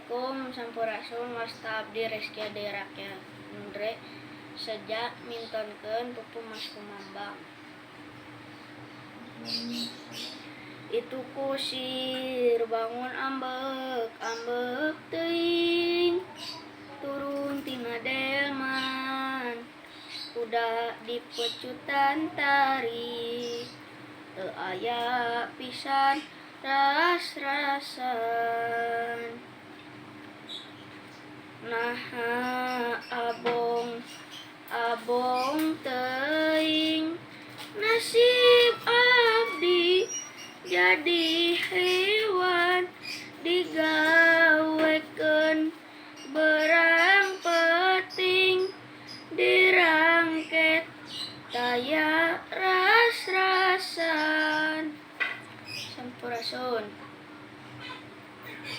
Assalamualaikum sampurasun wasta abdi Reski Aderakya Andre sejak mintonkeun pupu Mas Kumambang. Itu kusir bangun ambek teuing turun tina delman kuda di pecutan tari teu aya pisan ras-rasan. Nah abong teuing nasib abdi jadi